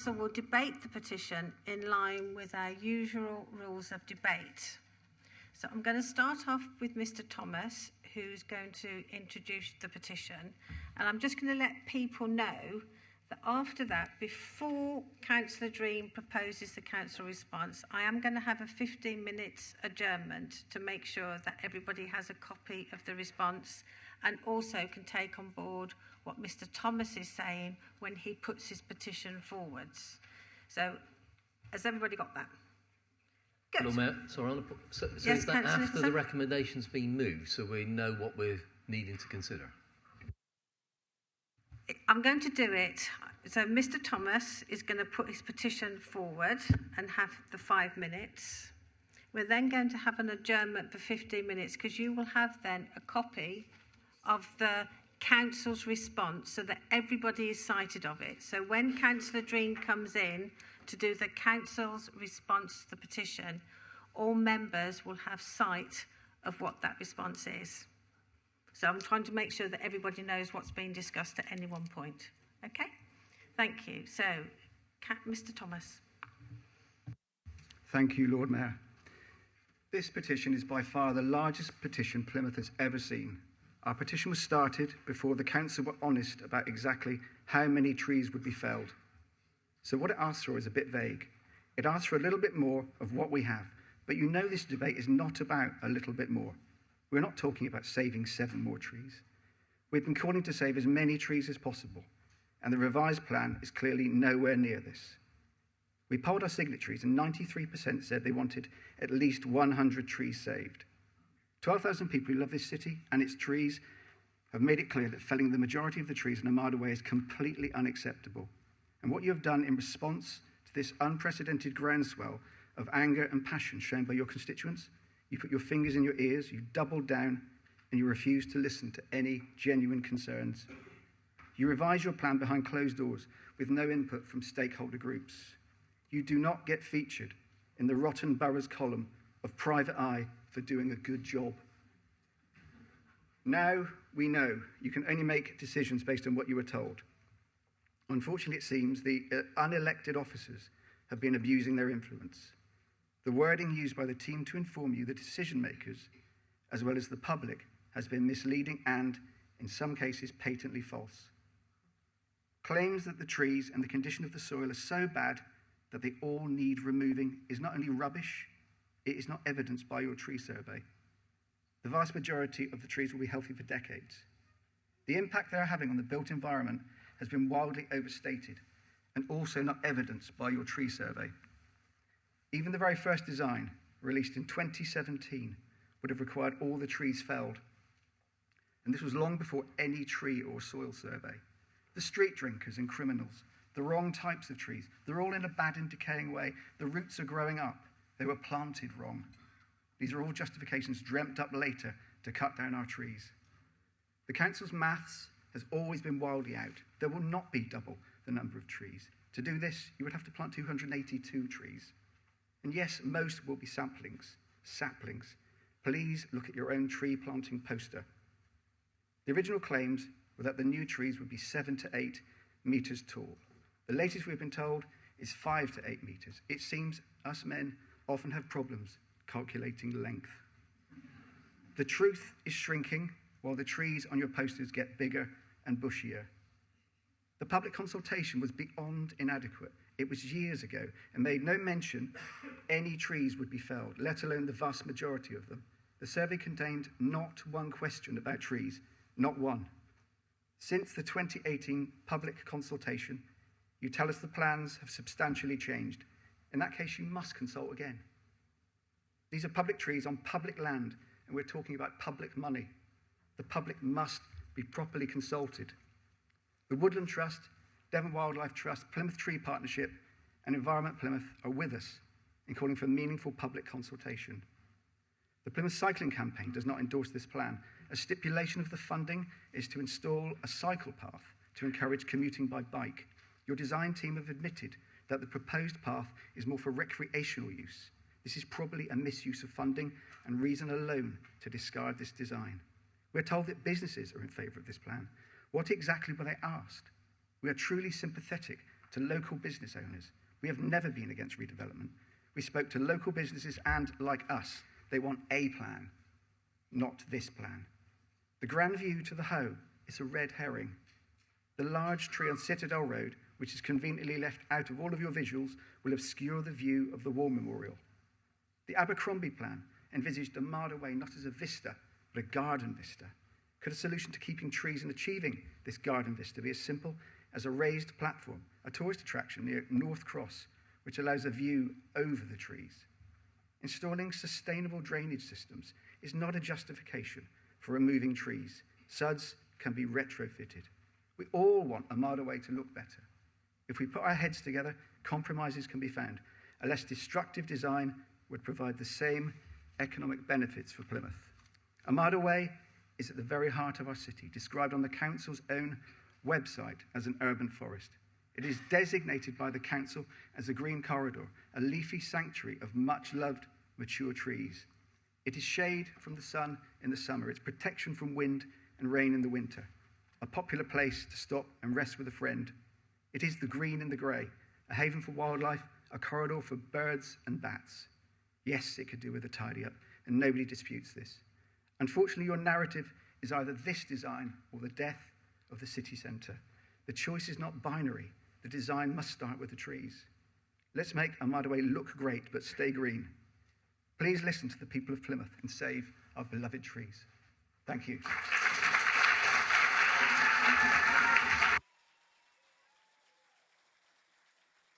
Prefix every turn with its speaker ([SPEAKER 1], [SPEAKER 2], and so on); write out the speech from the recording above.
[SPEAKER 1] council will debate the petition in line with our usual rules of debate. So I'm going to start off with Mr. Thomas, who's going to introduce the petition. And I'm just going to let people know that after that, before Councillor Dream proposes the council response, I am going to have a 15 minutes adjournment to make sure that everybody has a copy of the response and also can take on board what Mr. Thomas is saying when he puts his petition forwards. So, has everybody got that? Good.
[SPEAKER 2] Lord Mayor, sorry, so yes, is that Councillor after the recommendation's been moved, so we know what we're needing to consider?
[SPEAKER 1] I'm going to do it. So Mr. Thomas is going to put his petition forward and have the 5 minutes. We're then going to have an adjournment for 15 minutes because you will have then a copy of the council's response so that everybody is cited of it. So when Councillor Dream comes in to do the council's response to the petition, all members will have sight of what that response is. So I'm trying to make sure that everybody knows what's being discussed at any one point. Okay? Thank you. So, Mr. Thomas.
[SPEAKER 3] Thank you, Lord Mayor. This petition is by far the largest petition Plymouth has ever seen. Our petition was started before the council were honest about exactly how many trees would be felled. So what it asks for is a bit vague. It asks for a little bit more of what we have. But you know this debate is not about a little bit more. We're not talking about saving 7 more trees. We've been calling to save as many trees as possible, and the revised plan is clearly nowhere near this. We polled our signatories and 93% said they wanted at least 100 trees saved. 12,000 people who love this city and its trees have made it clear that felling the majority of the trees in a mile away is completely unacceptable. And what you have done in response to this unprecedented groundswell of anger and passion shown by your constituents, you put your fingers in your ears, you doubled down, and you refused to listen to any genuine concerns. You revise your plan behind closed doors with no input from stakeholder groups. You do not get featured in the Rotten Boroughs column of Private Eye for doing a good job. Now we know you can only make decisions based on what you were told. Unfortunately, it seems the unelected officers have been abusing their influence. The wording used by the team to inform you, the decision makers, as well as the public, has been misleading and, in some cases, patently false. Claims that the trees and the condition of the soil are so bad that they all need removing is not only rubbish, it is not evidenced by your tree survey. The vast majority of the trees will be healthy for decades. The impact they are having on the built environment has been wildly overstated and also not evidenced by your tree survey. Even the very first design, released in 2017, would have required all the trees felled. And this was long before any tree or soil survey. The street drinkers and criminals, the wrong types of trees, they're all in a bad and decaying way. The roots are growing up. They were planted wrong. These are all justifications dreamt up later to cut down our trees. The council's maths has always been wildly out. There will not be double the number of trees. To do this, you would have to plant 282 trees. And yes, most will be saplings. Please look at your own tree planting poster. The original claims were that the new trees would be 7 to 8 metres tall. The latest we've been told is 5 to 8 metres. It seems us men often have problems calculating length. The truth is shrinking while the trees on your posters get bigger and bushier. The public consultation was beyond inadequate. It was years ago and made no mention any trees would be felled, let alone the vast majority of them. The survey contained not one question about trees, not one. Since the 2018 public consultation, you tell us the plans have substantially changed. In that case, you must consult again. These are public trees on public land, and we're talking about public money. The public must be properly consulted. The Woodland Trust, Devon Wildlife Trust, Plymouth Tree Partnership, and Environment Plymouth are with us in calling for meaningful public consultation. The Plymouth Cycling Campaign does not endorse this plan. A stipulation of the funding is to install a cycle path to encourage commuting by bike. Your design team have admitted that the proposed path is more for recreational use. This is probably a misuse of funding and reason alone to discard this design. We're told that businesses are in favour of this plan. What exactly were they asked? We are truly sympathetic to local business owners. We have never been against redevelopment. We spoke to local businesses and, like us, they want a plan, not this plan. The grand view to the Hoe is a red herring. The large tree on Citadel Road, which is conveniently left out of all of your visuals, will obscure the view of the War Memorial. The Abercrombie plan envisaged a Marder Way not as a vista, but a garden vista. Could a solution to keeping trees and achieving this garden vista be as simple as a raised platform, a tourist attraction near North Cross, which allows a view over the trees? Installing sustainable drainage systems is not a justification for removing trees. SUDs can be retrofitted. We all want a Marder Way to look better. If we put our heads together, compromises can be found. A less destructive design would provide the same economic benefits for Plymouth. A Marder Way is at the very heart of our city, described on the council's own website as an urban forest. It is designated by the council as a green corridor, a leafy sanctuary of much-loved mature trees. It is shade from the sun in the summer. It's protection from wind and rain in the winter. A popular place to stop and rest with a friend. It is the green and the grey, a haven for wildlife, a corridor for birds and bats. Yes, it could do with a tidy up, and nobody disputes this. Unfortunately, your narrative is either this design or the death of the city centre. The choice is not binary. The design must start with the trees. Let's make a Marder Way look great, but stay green. Please listen to the people of Plymouth and save our beloved trees. Thank you.